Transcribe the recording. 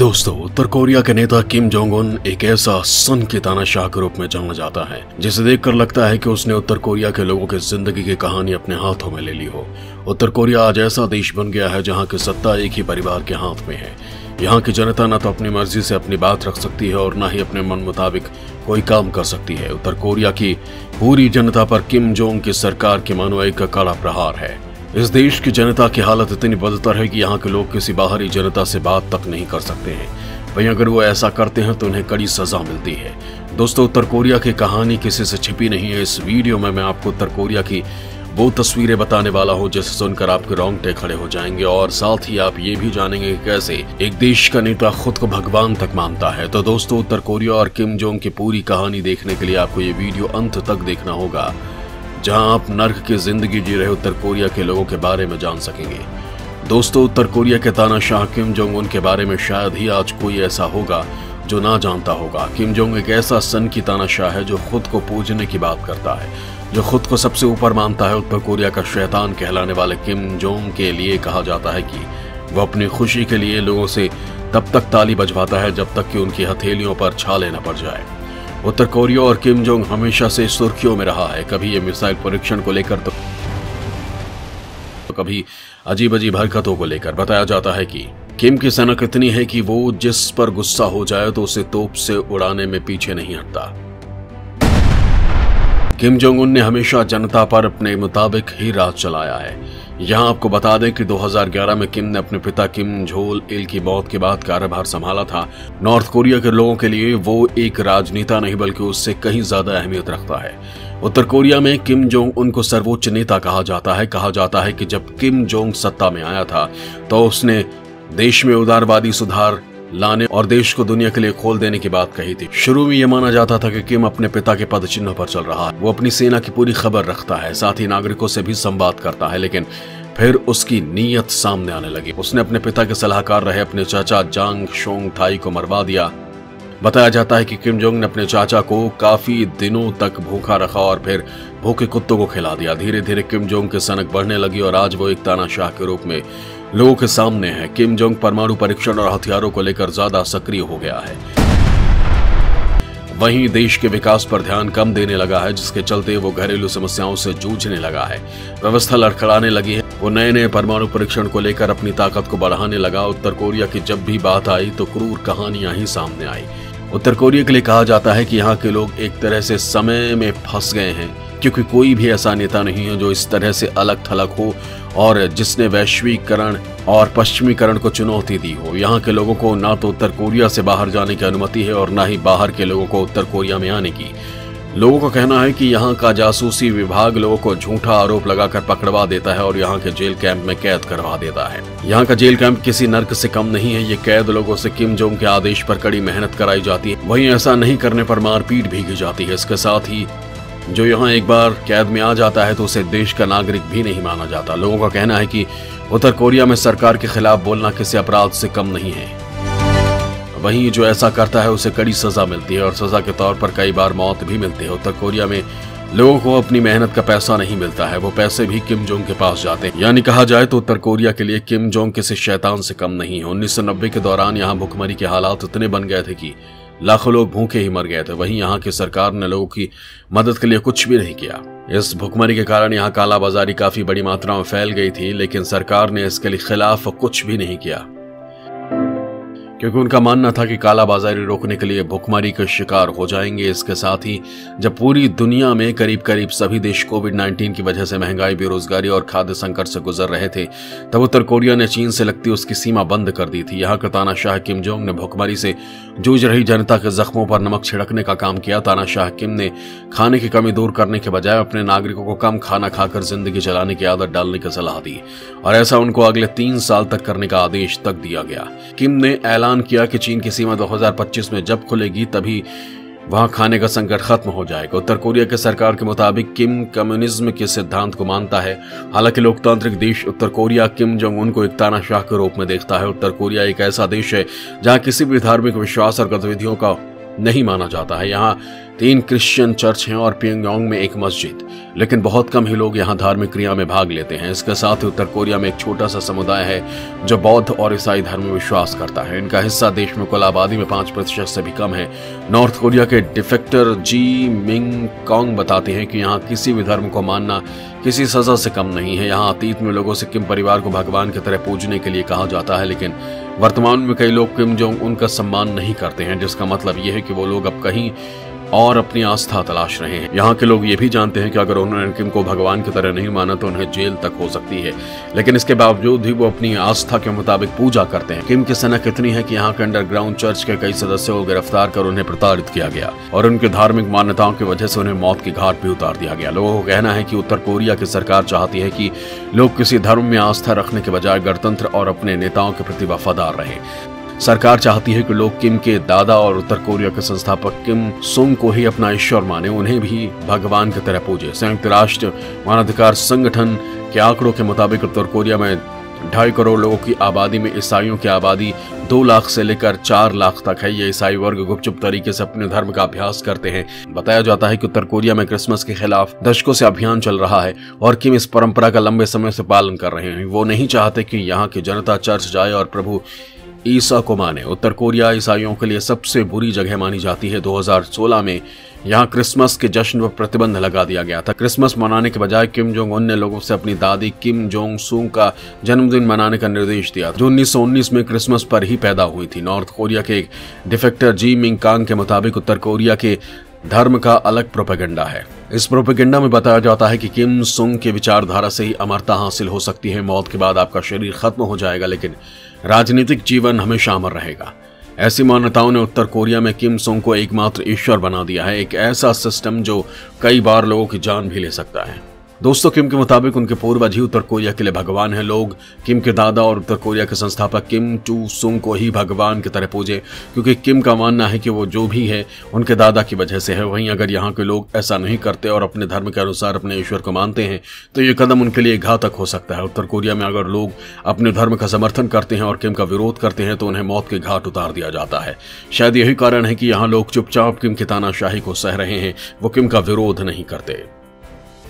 दोस्तों, उत्तर कोरिया के नेता किम जोंग उन एक ऐसा सन की तानाशाह के रूप में जाना जाता है जिसे देखकर लगता है कि उसने उत्तर कोरिया के लोगों की जिंदगी की कहानी अपने हाथों में ले ली हो। उत्तर कोरिया आज ऐसा देश बन गया है जहां की सत्ता एक ही परिवार के हाथ में है। यहाँ की जनता न तो अपनी मर्जी से अपनी बात रख सकती है और न ही अपने मन मुताबिक कोई काम कर सकती है। उत्तर कोरिया की पूरी जनता पर किम जोंग की सरकार की मानो एक कड़ा प्रहार है। इस देश की जनता की हालत इतनी बदतर है कि यहाँ के लोग किसी बाहरी जनता से बात तक नहीं कर सकते हैं। वहीं अगर वो ऐसा करते हैं तो उन्हें कड़ी सजा मिलती है। दोस्तों, उत्तर कोरिया की कहानी किसी से छिपी नहीं है। इस वीडियो में मैं आपको उत्तर कोरिया की वो तस्वीरें बताने वाला हूँ जिसे सुनकर आपके रोंगटे खड़े हो जाएंगे और साथ ही आप ये भी जानेंगे कि कैसे एक देश का नेता खुद को भगवान तक मानता है। तो दोस्तों, उत्तर कोरिया और किम जोंग की पूरी कहानी देखने के लिए आपको ये वीडियो अंत तक देखना होगा, जहां आप नर्क की जिंदगी जी रहे उत्तर कोरिया के लोगों के बारे में जान सकेंगे। दोस्तों, उत्तर कोरिया के तानाशाह किम जोंग उन के बारे में शायद ही आज कोई ऐसा होगा जो ना जानता होगा। किम जोंग एक ऐसा सन की तानाशाह है जो खुद को पूजने की बात करता है, जो खुद को सबसे ऊपर मानता है। उत्तर कोरिया का शैतान कहलाने वाले किम जोंग के लिए कहा जाता है कि वो अपनी खुशी के लिए लोगों से तब तक ताली बजवाता है जब तक कि उनकी हथेलियों पर छाले न पड़ जाए। उत्तर कोरिया और किम जोंग हमेशा से सुर्खियों में रहा है, कभी ये मिसाइल परीक्षण को लेकर तो कभी अजीब अजीब हरकतों को लेकर। बताया जाता है कि किम की सनक इतनी है कि वो जिस पर गुस्सा हो जाए तो उसे तोप से उड़ाने में पीछे नहीं हटता। किम जोंग उन ने हमेशा जनता पर अपने मुताबिक ही राज चलाया है। यहाँ आपको बता दें कि 2011 में किम ने अपने पिता किम जोल इल की मौत के बाद कार्यभार संभाला था। नॉर्थ कोरिया के लोगों के लिए वो एक राजनेता नहीं बल्कि उससे कहीं ज्यादा अहमियत रखता है। उत्तर कोरिया में किम जोंग उन को सर्वोच्च नेता कहा जाता है। कहा जाता है कि जब किम जोंग सत्ता में आया था तो उसने देश में उदारवादी सुधार लाने और देश को दुनिया के लिए खोल देने की बात कही थी। शुरू में यह माना जाता था कि किम अपने पिता के पद चिन्ह पर चल रहा है, वो अपनी सेना की पूरी खबर रखता है, साथ ही नागरिकों से भी संवाद करता है। लेकिन फिर उसकी नीयत सामने आने लगी। उसने अपने पिता के सलाहकार रहे अपने चाचा जांग शोंग थाई को मरवा दिया। बताया जाता है कि किम जोंग ने अपने चाचा को काफी दिनों तक भूखा रखा और फिर भूखे कुत्तों को खिला दिया। धीरे धीरे किम जोंग की सनक बढ़ने लगी और आज वो एक तानाशाह के रूप में लोगों के सामने है। किम जोंग परमाणु परीक्षण और हथियारों को लेकर ज्यादा सक्रिय हो गया है। वहीं देश के विकास पर ध्यान कम देने लगा है, जिसके चलते वो घरेलू समस्याओं से जूझने लगा है। व्यवस्था लड़खड़ाने लगी है। वो नए नए परमाणु परीक्षण को लेकर अपनी ताकत को बढ़ाने लगा। उत्तर कोरिया की जब भी बात आई तो क्रूर कहानियां ही सामने आई। उत्तर कोरिया के लिए कहा जाता है कि यहाँ के लोग एक तरह से समय में फंस गए हैं, क्योंकि कोई भी ऐसा नेता नहीं है जो इस तरह से अलग थलग हो और जिसने वैश्वीकरण और पश्चिमीकरण को चुनौती दी हो। यहाँ के लोगों को ना तो उत्तर कोरिया से बाहर जाने की अनुमति है और ना ही बाहर के लोगों को उत्तर कोरिया में आने की। लोगों का कहना है कि यहाँ का जासूसी विभाग लोगों को झूठा आरोप लगाकर पकड़वा देता है और यहाँ के जेल कैंप में कैद करवा देता है। यहाँ का जेल कैंप किसी नर्क से कम नहीं है। ये कैद लोगों से किम जोंग के आदेश पर कड़ी मेहनत कराई जाती है, वहीं ऐसा नहीं करने पर मारपीट भी की जाती है। इसके साथ ही जो यहाँ एक बार कैद में आ जाता है तो उसे देश का नागरिक भी नहीं माना जाता। लोगों का कहना है कि उत्तर कोरिया में सरकार के खिलाफ बोलना किसी अपराध से कम नहीं है। वहीं जो ऐसा करता है उसे कड़ी सजा मिलती है और सजा के तौर पर कई बार मौत भी मिलती है। उत्तर कोरिया में लोगों को अपनी मेहनत का पैसा नहीं मिलता है, वो पैसे भी किम जोंग के पास जाते हैं। यानी कहा जाए तो उत्तर कोरिया के लिए किम जोंग किसी शैतान से कम नहीं है। 1990 के दौरान यहाँ भुखमरी के हालात इतने बन गए थे कि लाखों लोग भूखे ही मर गए थे। वहीं यहाँ की सरकार ने लोगों की मदद के लिए कुछ भी नहीं किया। इस भुखमरी के कारण यहाँ कालाबाजारी काफी बड़ी मात्रा में फैल गई थी, लेकिन सरकार ने इसके लिए खिलाफ कुछ भी नहीं किया, क्योंकि उनका मानना था कि कालाबाजारी रोकने के लिए भुखमरी के शिकार हो जाएंगे। इसके साथ ही जब पूरी दुनिया में करीब करीब सभी देश कोविड-19 की वजह से महंगाई, बेरोजगारी और खाद्य संकट से गुजर रहे थे, तब उत्तर कोरिया ने चीन से लगती उसकी सीमा बंद कर दी थी। यहाँ का तानाशाह किम जोंग ने भुखमरी से जूझ रही जनता के जख्मों पर नमक छिड़कने का काम किया। तानाशाह किम ने खाने की कमी दूर करने के बजाय अपने नागरिकों को कम खाना खाकर जिंदगी चलाने की आदत डालने की सलाह दी और ऐसा उनको अगले 3 साल तक करने का आदेश तक दिया गया। किम ने ऐलान किया कि चीन की सीमा 2025 में जब खुलेगी तभी वहां खाने का संकट खत्म हो जाएगा। उत्तर कोरिया के सरकार के मुताबिक किम कम्युनिज्म के सिद्धांत को मानता है। हालांकि लोकतांत्रिक देश उत्तर कोरिया किम जोंग उन को एक तानाशाह के रूप में देखता है। उत्तर कोरिया एक ऐसा देश है जहां किसी भी धार्मिक विश्वास और गतिविधियों का नहीं माना जाता है। यहाँ 3 क्रिश्चियन चर्च हैं और प्योंगयांग में एक मस्जिद, लेकिन बहुत कम ही लोग यहाँ धार्मिक क्रिया में भाग लेते हैं। इसके साथ ही उत्तर कोरिया में एक छोटा सा समुदाय है जो बौद्ध और ईसाई धर्म में विश्वास करता है। इनका हिस्सा देश में कुल आबादी में 5% से भी कम है। नॉर्थ कोरिया के डिफेक्टर जी मिंग कॉन्ग बताते हैं कि यहाँ किसी भी धर्म को मानना किसी सजा से कम नहीं है। यहाँ अतीत में लोगों से किम परिवार को भगवान की तरह पूजने के लिए कहा जाता है, लेकिन वर्तमान में कई लोग किम जोंग उन का सम्मान नहीं करते हैं, जिसका मतलब यह है कि वो लोग अब कहीं और अपनी आस्था तलाश रहे हैं। यहाँ के लोग ये भी जानते हैं कि अगर उन्होंने किम को भगवान की तरह नहीं माना तो उन्हें जेल तक हो सकती है, लेकिन इसके बावजूद भी वो अपनी आस्था के मुताबिक पूजा करते हैं। किम की सनक इतनी है कि यहाँ के अंडरग्राउंड चर्च के कई सदस्यों को गिरफ्तार कर उन्हें प्रताड़ित किया गया और उनकी धार्मिक मान्यताओं की वजह से उन्हें मौत की घाट भी उतार दिया गया। लोगों को कहना है कि उत्तर कोरिया की सरकार चाहती है कि लोग किसी धर्म में आस्था रखने के बजाय गणतंत्र और अपने नेताओं के प्रति वफादार रहे। सरकार चाहती है कि लोग किम के दादा और उत्तर कोरिया के संस्थापक किम सुंग को ही अपना ईश्वर माने, उन्हें भी भगवान की तरह पूजे। संयुक्त राष्ट्र मानवाधिकार संगठन के आंकड़ों के मुताबिक उत्तर कोरिया में 2.5 करोड़ लोगों की आबादी में ईसाइयों की आबादी 2 लाख से लेकर 4 लाख तक है। ये ईसाई वर्ग गुपचुप तरीके से अपने धर्म का अभ्यास करते हैं। बताया जाता है कि उत्तर कोरिया में क्रिसमस के खिलाफ दशकों से अभियान चल रहा है और किम इस परंपरा का लंबे समय से पालन कर रहे हैं। वो नहीं चाहते कि यहाँ की जनता चर्च जाए और प्रभु ईसा को माने। उत्तर कोरिया ईसाइयों के लिए सबसे बुरी जगह मानी जाती है। 2016 में यहाँ क्रिसमस के जश्न पर प्रतिबंध लगा दिया गया था। क्रिसमस मनाने के बजाय किम जोंग उन ने लोगों से अपनी दादी किम जोंग सुंग का जन्मदिन मनाने का निर्देश दिया, जो 1919 में क्रिसमस पर ही पैदा हुई थी। नॉर्थ कोरिया के एक डिफेक्टर जी मिंग कांग के मुताबिक उत्तर कोरिया के धर्म का अलग प्रोपेगेंडा है। इस प्रोपेगेंडा में बताया जाता है कि किम सुंग के विचारधारा से ही अमरता हासिल हो सकती है। मौत के बाद आपका शरीर खत्म हो जाएगा, लेकिन राजनीतिक जीवन हमेशा अमर रहेगा। ऐसी मान्यताओं ने उत्तर कोरिया में किम सुंग को एकमात्र ईश्वर बना दिया है, एक ऐसा सिस्टम जो कई बार लोगों की जान भी ले सकता है। दोस्तों, किम के मुताबिक उनके पूर्वज ही उत्तर कोरिया के लिए भगवान है। लोग किम के दादा और उत्तर कोरिया के संस्थापक किम चू सुंग को ही भगवान की तरह पूजे, क्योंकि किम का मानना है कि वो जो भी है उनके दादा की वजह से है। वहीं अगर यहाँ के लोग ऐसा नहीं करते और अपने धर्म के अनुसार अपने ईश्वर को मानते हैं तो ये कदम उनके लिए घातक हो सकता है। उत्तर कोरिया में अगर लोग अपने धर्म का समर्थन करते हैं और किम का विरोध करते हैं तो उन्हें मौत के घाट उतार दिया जाता है। शायद यही कारण है कि यहाँ लोग चुपचाप किम की तानाशाही को सह रहे हैं, वो किम का विरोध नहीं करते।